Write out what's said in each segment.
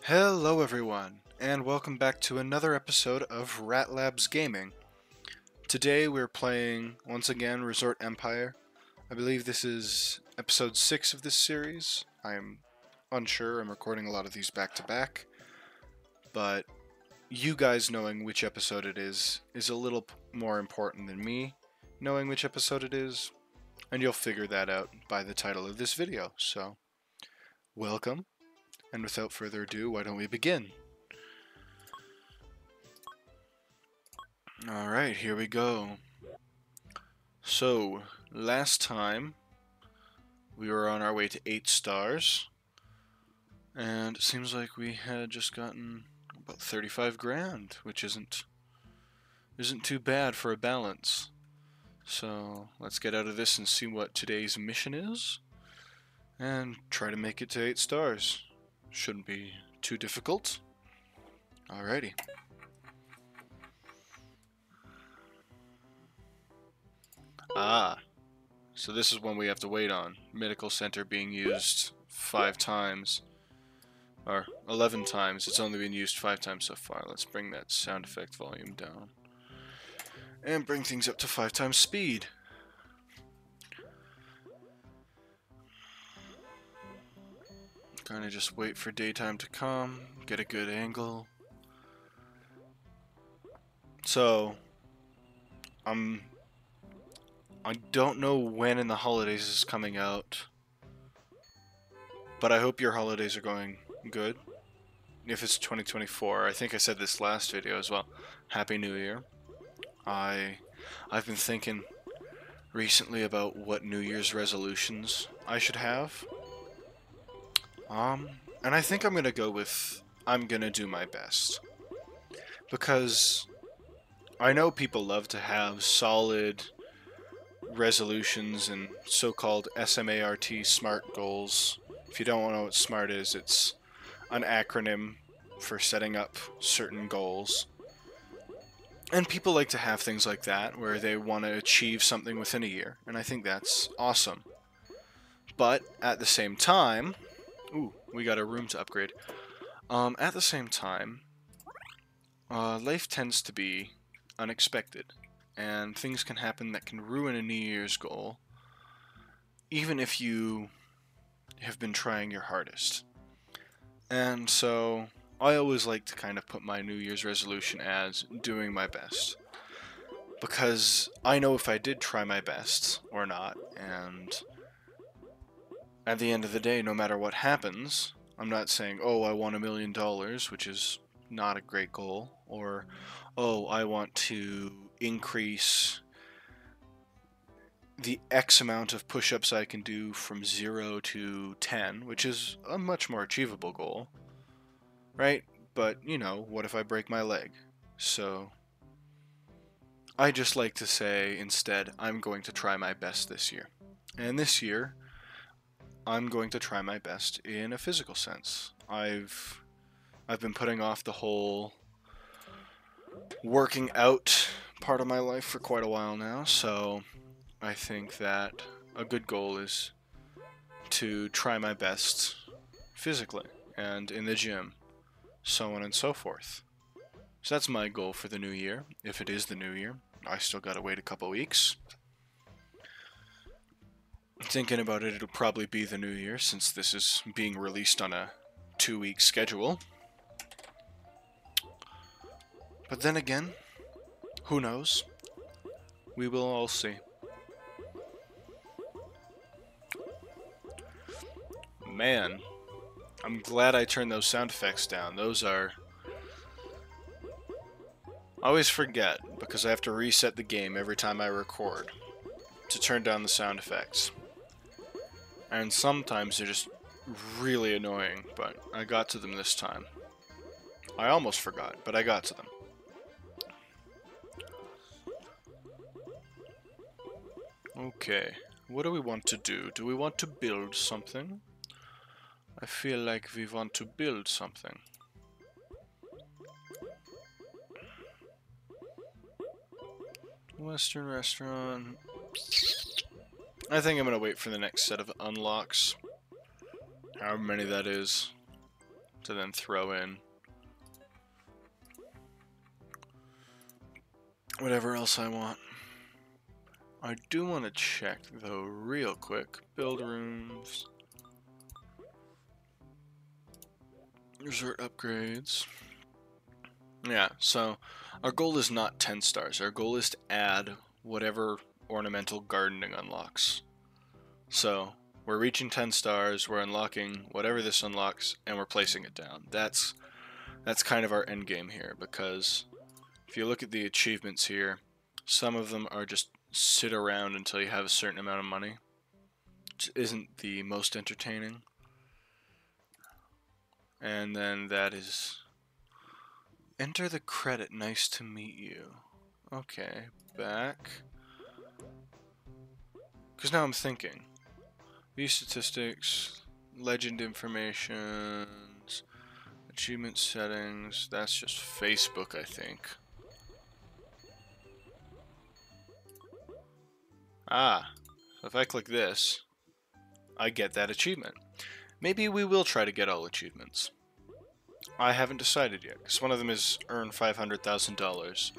Hello everyone, and welcome back to another episode of Rat Labs Gaming. Today we're playing, once again, Resort Empire. I believe this is episode 6 of this series. I'm unsure, I'm recording a lot of these back to back. But you guys knowing which episode it is a little more important than me knowing which episode it is, and you'll figure that out by the title of this video. So, welcome. And without further ado, why don't we begin? Alright, here we go. So, last time we were on our way to 8 stars, and it seems like we had just gotten about 35 grand, which isn't too bad for a balance. So, let's get out of this and see what today's mission is, and try to make it to 8 stars. Shouldn't be too difficult. Alrighty. So this is one we have to wait on. Medical center being used 5 times. Or 11 times. It's only been used 5 times so far. Let's bring that sound effect volume down. And bring things up to 5 times speed. Kinda just wait for daytime to come, get a good angle. So, I don't know when in the holidays this is coming out, but I hope your holidays are going good. If it's 2024, I think I said this last video as well. Happy New Year. I've been thinking recently about what New Year's resolutions I should have. And I think I'm gonna go with I'm gonna do my best. Because I know people love to have solid resolutions and so-called SMART, SMART goals. If you don't know what SMART is, it's an acronym for setting up certain goals. And people like to have things like that, where they want to achieve something within a year, and I think that's awesome. But at the same time, ooh, we got a room to upgrade. At the same time, life tends to be unexpected, and things can happen that can ruin a New Year's goal, even if you have been trying your hardest. And so, I always like to kind of put my New Year's resolution as doing my best. Because I know if I did try my best, or not, and at the end of the day, no matter what happens, I'm not saying, oh, I want $1 million, which is not a great goal, or, oh, I want to increase the X amount of push-ups I can do from 0 to 10, which is a much more achievable goal, right? But, you know, what if I break my leg? So, I just like to say, instead, I'm going to try my best this year. And this year, I'm going to try my best in a physical sense. I've been putting off the whole working out part of my life for quite a while now, so I think that a good goal is to try my best physically and in the gym, so on and so forth. So that's my goal for the new year, if it is the new year. I still gotta wait a couple weeks. Thinking about it, it'll probably be the new year, since this is being released on a 2-week schedule. But then again, who knows? We will all see. Man, I'm glad I turned those sound effects down. Those are... I always forget, because I have to reset the game every time I record to turn down the sound effects. And sometimes they're just really annoying, but I got to them this time. I almost forgot, but I got to them. Okay, what do we want to do? Do we want to build something? I feel like we want to build something. Western restaurant. I think I'm gonna wait for the next set of unlocks. However many that is. to then throw in whatever else I want. I do want to check, though, real quick. Build rooms. Resort upgrades. Yeah, so our goal is not 10 stars. Our goal is to add whatever ornamental gardening unlocks. So we're reaching 10 stars, we're unlocking whatever this unlocks, and we're placing it down. That's kind of our end game here, because if you look at the achievements here, some of them are just sit around until you have a certain amount of money, which isn't the most entertaining. And then that is enter the credit, nice to meet you. Okay, back. Because now I'm thinking. View statistics, legend information, achievement settings, that's just Facebook, I think. Ah, so if I click this, I get that achievement. Maybe we will try to get all achievements. I haven't decided yet, because one of them is earn $500,000,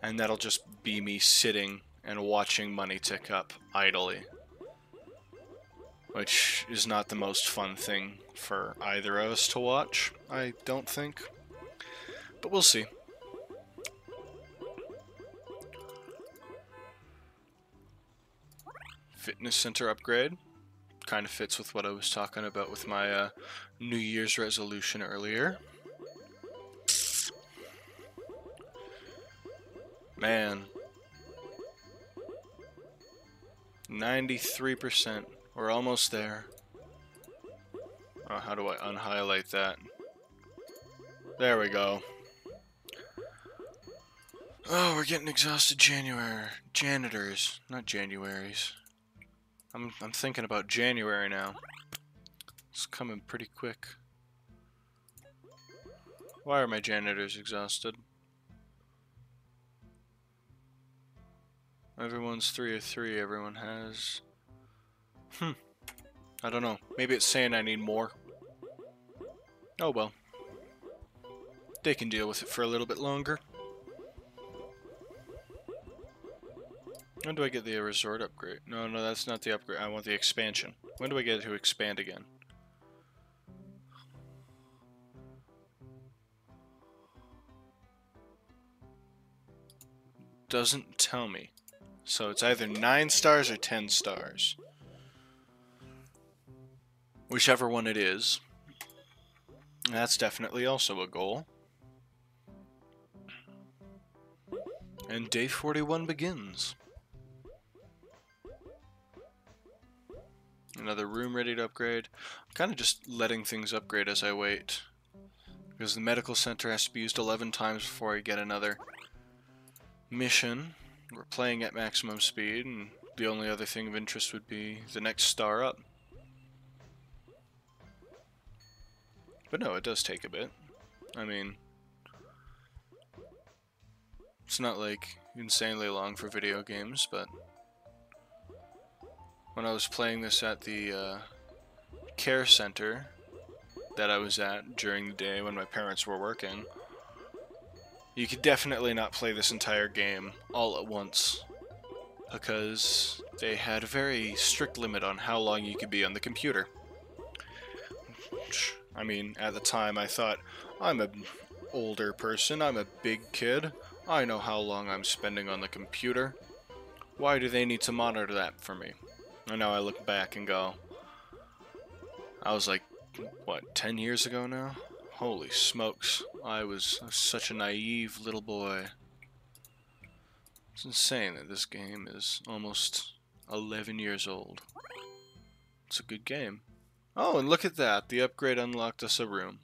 and that'll just be me sitting and watching money tick up idly. Which is not the most fun thing for either of us to watch, I don't think. But we'll see. Fitness center upgrade. Kind of fits with what I was talking about with my New Year's resolution earlier. Man. 93%. We're almost there. Oh, how do I unhighlight that? There we go. Oh, we're getting exhausted janitors, not Januaries. I'm thinking about January now. It's coming pretty quick. Why are my janitors exhausted? Everyone's 3 of 3, everyone has. I don't know. Maybe it's saying I need more. Oh well. They can deal with it for a little bit longer. When do I get the resort upgrade? No, that's not the upgrade. I want the expansion. When do I get to expand again? Doesn't tell me. So it's either 9 stars or 10 stars. Whichever one it is. That's definitely also a goal. And day 41 begins. Another room ready to upgrade. I'm kind of just letting things upgrade as I wait. Because the medical center has to be used 11 times before I get another mission. We're playing at maximum speed, and the only other thing of interest would be the next star up. But no, it does take a bit. I mean, it's not like insanely long for video games, but when I was playing this at the care center that I was at during the day when my parents were working, you could definitely not play this entire game all at once, because they had a very strict limit on how long you could be on the computer. I mean, at the time I thought, I'm an older person, I'm a big kid, I know how long I'm spending on the computer. Why do they need to monitor that for me? And now I look back and go, I was like, what, 10 years ago now? Holy smokes, I was such a naive little boy. It's insane that this game is almost 11 years old. It's a good game. Oh, and look at that, the upgrade unlocked us a room.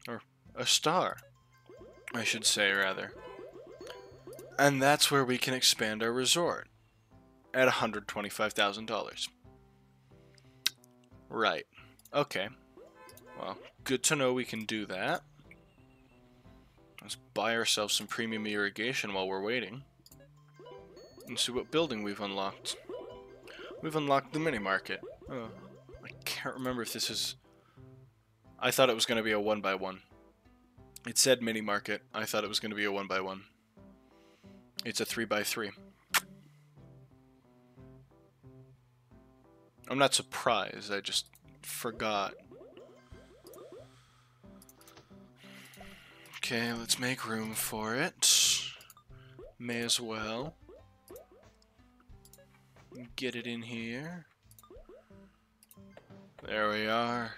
Or a star, I should say, rather. And that's where we can expand our resort. At $125,000. Right. Okay. Well, good to know we can do that. Let's buy ourselves some premium irrigation while we're waiting. And see what building we've unlocked. We've unlocked the Minimarket. Oh, I can't remember if this is I thought it was going to be a 1x1. It said Minimarket. I thought it was going to be a 1x1. It's a 3x3. I'm not surprised, I just forgot. Okay, let's make room for it. May as well. Get it in here. There we are.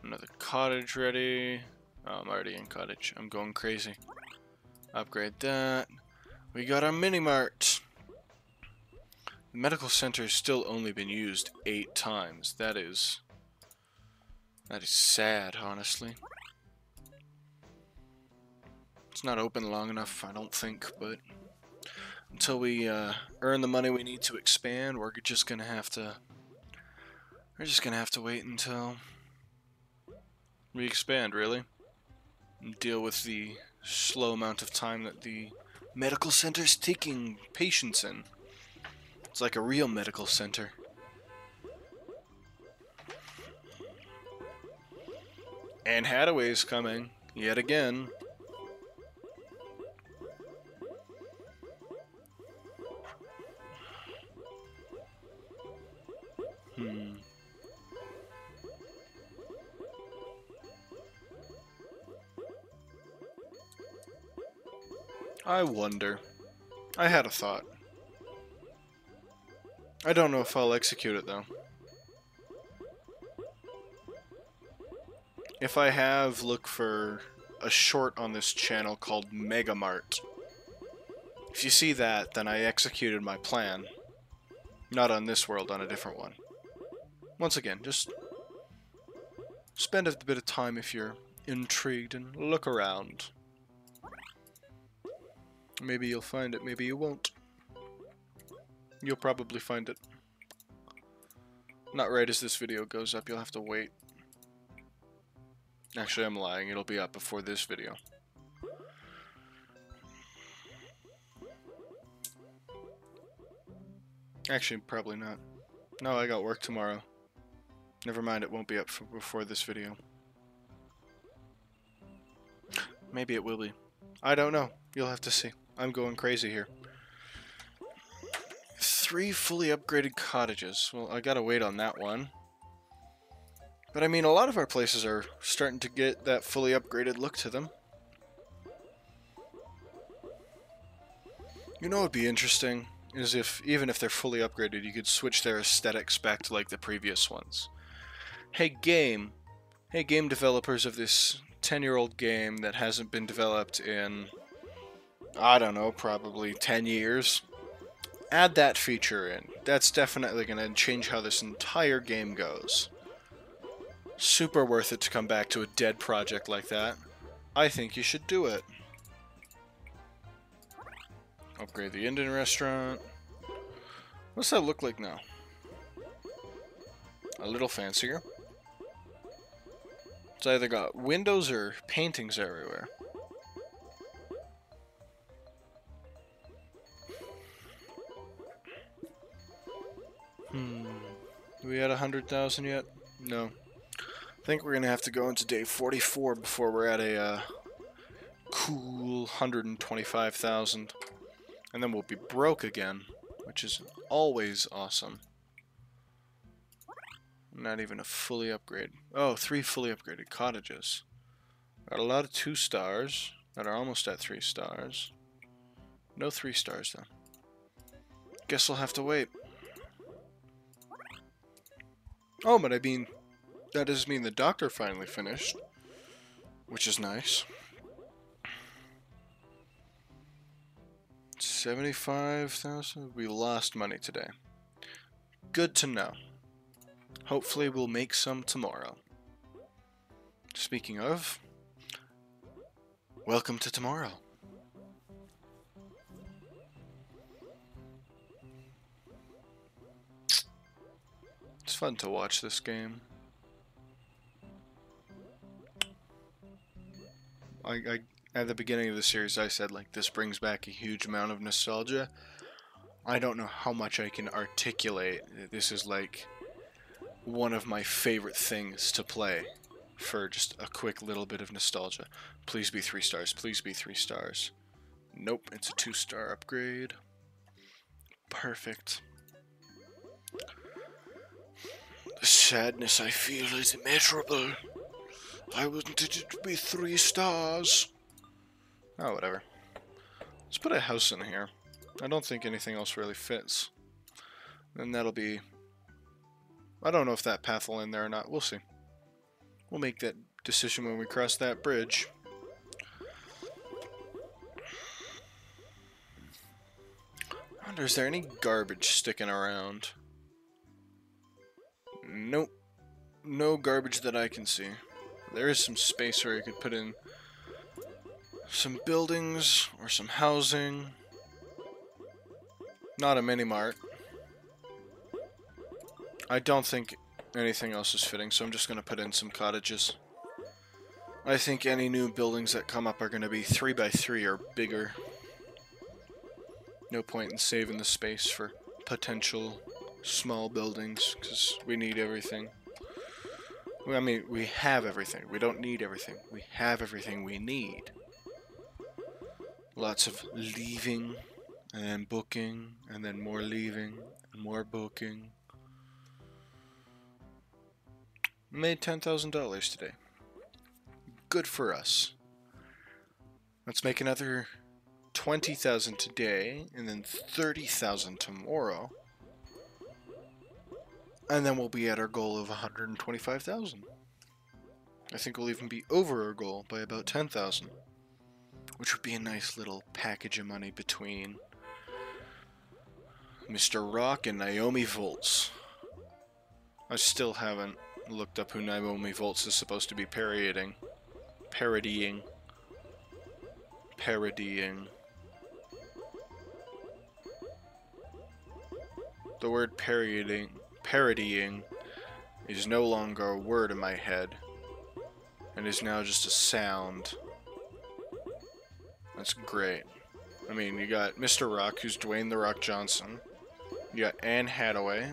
Another cottage ready. Oh, I'm already in cottage. I'm going crazy. Upgrade that. We got our mini-mart. The medical center has still only been used 8 times. That is sad, honestly. It's not open long enough, I don't think, but until we earn the money we need to expand, we're just gonna have to wait until we expand, really, and deal with the slow amount of time that the medical center's taking patients in. It's like a real medical center. And Hadaway's coming yet again. I wonder. I had a thought. I don't know if I'll execute it, though. If I have, look for a short on this channel called Mega Mart. If you see that, then I executed my plan. Not on this world, on a different one. Once again, just spend a bit of time if you're intrigued and look around. Maybe you'll find it, maybe you won't. You'll probably find it. Not right as this video goes up, you'll have to wait. Actually, I'm lying, it'll be up before this video. Actually, probably not. No, I got work tomorrow. Never mind, it won't be up before this video. Maybe it will be. I don't know. You'll have to see. I'm going crazy here. 3 fully upgraded cottages. Well, I gotta wait on that one. But I mean, a lot of our places are starting to get that fully upgraded look to them. You know what would be interesting? Is if, even if they're fully upgraded, you could switch their aesthetics back to like the previous ones. Hey game developers of this 10-year-old game that hasn't been developed in, I don't know, probably 10 years. Add that feature in. That's definitely going to change how this entire game goes. Super worth it to come back to a dead project like that. I think you should do it. Upgrade the Indian restaurant. What's that look like now? A little fancier. It's either got windows or paintings everywhere. Do we at 100,000 yet? No. I think we're gonna have to go into day 44 before we're at a cool 125,000. And then we'll be broke again, which is always awesome. Not even a fully upgrade. Oh, 3 fully upgraded cottages. Got a lot of 2 stars that are almost at 3 stars. No 3 stars though. Guess we'll have to wait. Oh, but I mean, that does mean the doctor finally finished, which is nice. 75,000. We lost money today. Good to know. Hopefully we'll make some tomorrow. Speaking of, welcome to tomorrow. It's fun to watch this game. At the beginning of the series I said, like, this brings back a huge amount of nostalgia. I don't know how much I can articulate. This is like one of my favorite things to play for just a quick little bit of nostalgia. Please be 3 stars. Please be 3 stars. Nope, it's a 2-star upgrade. Perfect. The sadness I feel is immeasurable. I wanted it to be 3 stars. Oh, whatever. Let's put a house in here. I don't think anything else really fits. Then that'll be... I don't know if that path will end there or not. We'll see. We'll make that decision when we cross that bridge. I wonder, is there any garbage sticking around? Nope. No garbage that I can see. There is some space where you could put in some buildings or some housing. Not a mini-mart. I don't think anything else is fitting, so I'm just going to put in some cottages. I think any new buildings that come up are going to be 3x3 or bigger. No point in saving the space for potential small buildings, because we need everything. I mean, we have everything. We don't need everything. We have everything we need. Lots of leaving, and then booking, and then more leaving, and more booking. Made $10,000 today. Good for us. Let's make another 20,000 today, and then 30,000 tomorrow. And then we'll be at our goal of 125,000. I think we'll even be over our goal by about 10,000. Which would be a nice little package of money between Mr. Rock and Naomi Volts. I still haven't looked up who Naomi Volts is supposed to be parodying. The word parodying is no longer a word in my head, and is now just a sound. That's great. I mean, you got Mr. Rock, who's Dwayne "The Rock" Johnson. You got Anne Hathaway.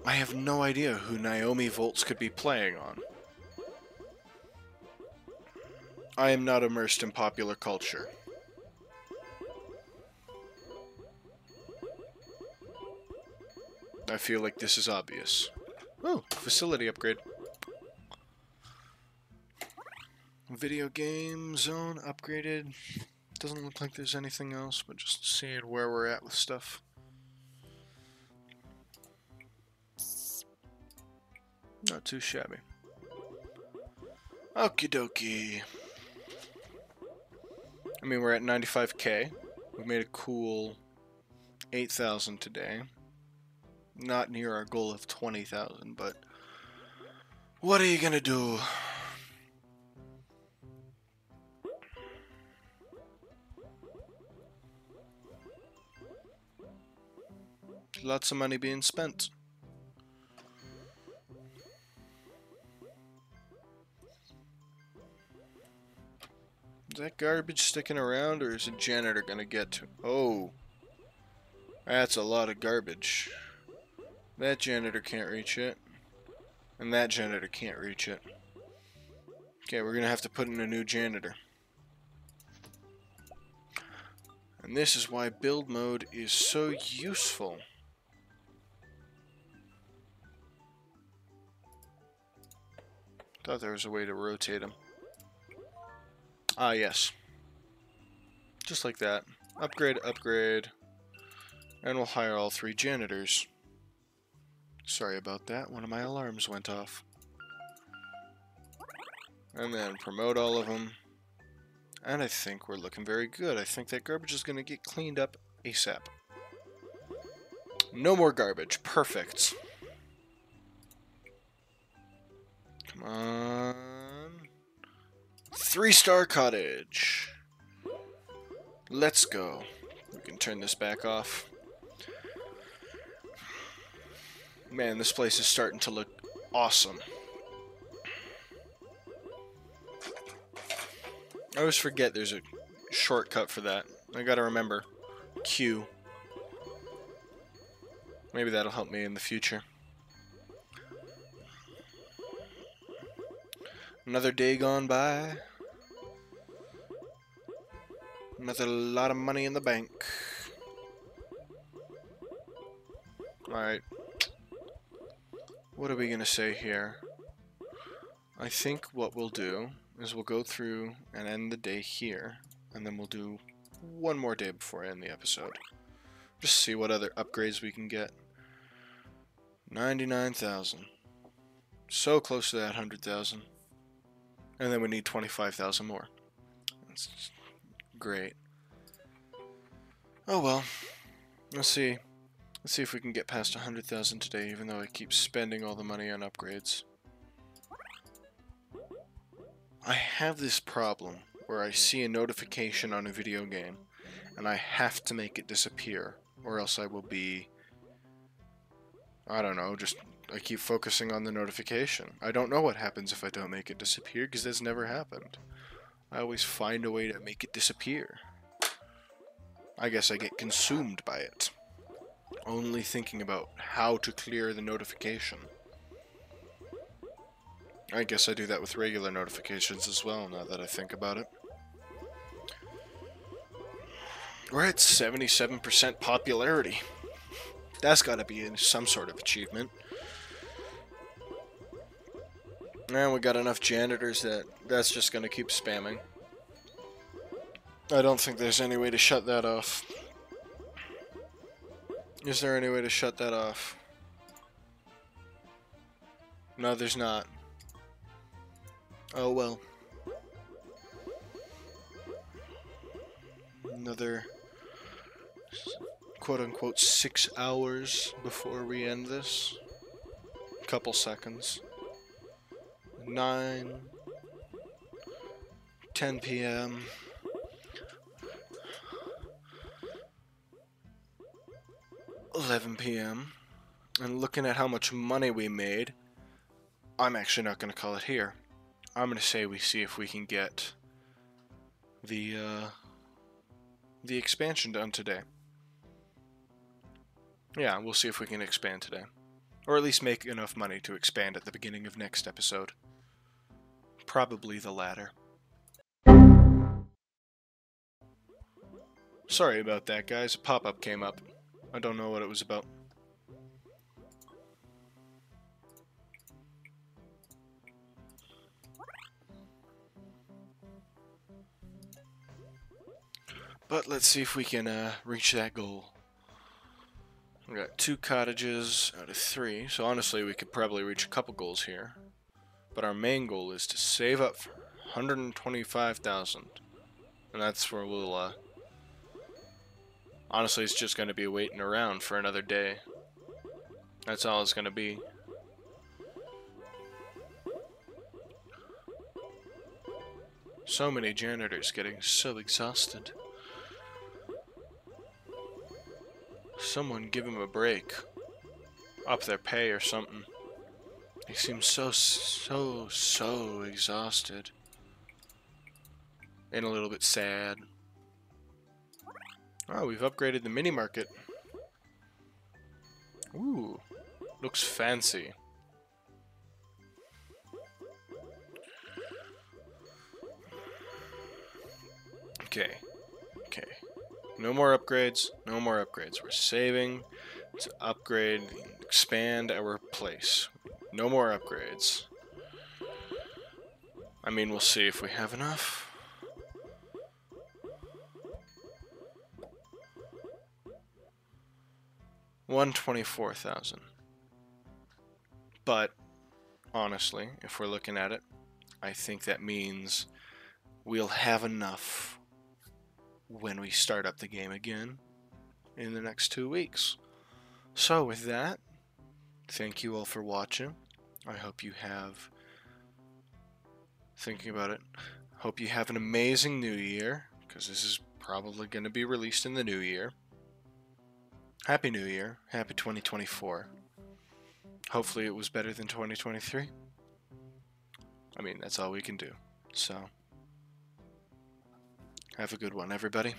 I have no idea who Naomi Volts could be playing on. I am not immersed in popular culture. I feel like this is obvious. Oh, facility upgrade. Video game zone upgraded. Doesn't look like there's anything else, but just seeing where we're at with stuff. Not too shabby. Okie dokie. I mean, we're at 95k. We made a cool 8,000 today. Not near our goal of 20,000, but what are you gonna do? Lots of money being spent. Is that garbage sticking around, or is a janitor gonna get to? Oh, that's a lot of garbage. That janitor can't reach it, and that janitor can't reach it. Okay, we're gonna have to put in a new janitor. And this is why build mode is so useful. Thought there was a way to rotate them. Ah, yes. Just like that. Upgrade, upgrade. And we'll hire all 3 janitors. Sorry about that. One of my alarms went off. And then promote all of them. And I think we're looking very good. I think that garbage is going to get cleaned up ASAP. No more garbage. Perfect. Come on. 3-star cottage. Let's go. We can turn this back off. Man, this place is starting to look awesome. I always forget there's a shortcut for that. I gotta remember. Q. Maybe that'll help me in the future. Another day gone by. Another lot of money in the bank. Alright. What are we gonna say here? I think what we'll do is we'll go through and end the day here, and then we'll do one more day before I end the episode. Just see what other upgrades we can get. 99,000. So close to that 100,000. And then we need 25,000 more. That's great. Oh well. Let's see. Let's see if we can get past 100,000 today, even though I keep spending all the money on upgrades. I have this problem where I see a notification on a video game, and I have to make it disappear, or else I will be... I don't know, I keep focusing on the notification. I don't know what happens if I don't make it disappear, because that's never happened. I always find a way to make it disappear. I guess I get consumed by it. Only thinking about how to clear the notification. I guess I do that with regular notifications as well, now that I think about it. We're at 77% popularity. That's gotta be some sort of achievement. And we got enough janitors that's just gonna keep spamming. I don't think there's any way to shut that off. Is there any way to shut that off? No, there's not. Oh well. Another quote-unquote 6 hours before we end this. Couple seconds. 9, 10 p.m. 11 p.m. And looking at how much money we made, I'm actually not going to call it here. I'm going to say we see if we can get the expansion done today. Yeah, we'll see if we can expand today. Or at least make enough money to expand at the beginning of next episode. Probably the latter. Sorry about that, guys. A pop-up came up. I don't know what it was about. But let's see if we can reach that goal. We got 2 cottages out of 3, so honestly we could probably reach a couple goals here. But our main goal is to save up for 125,000. And that's where we'll, honestly it's just going to be waiting around for another day. That's all it's going to be. So many janitors getting so exhausted. Someone give him a break. Up their pay or something. He seems so exhausted. And a little bit sad. Oh, we've upgraded the Minimarket. Ooh, looks fancy. Okay. No more upgrades. No more upgrades. We're saving to upgrade and expand our place. No more upgrades. I mean, we'll see if we have enough. $124,000. But honestly, if we're looking at it, I think that means we'll have enough when we start up the game again in the next 2 weeks. So with that, thank you all for watching. I hope you have, thinking about it, hope you have an amazing new year, because this is probably going to be released in the new year. Happy New Year. Happy 2024. Hopefully it was better than 2023. I mean, that's all we can do. So, have a good one, everybody.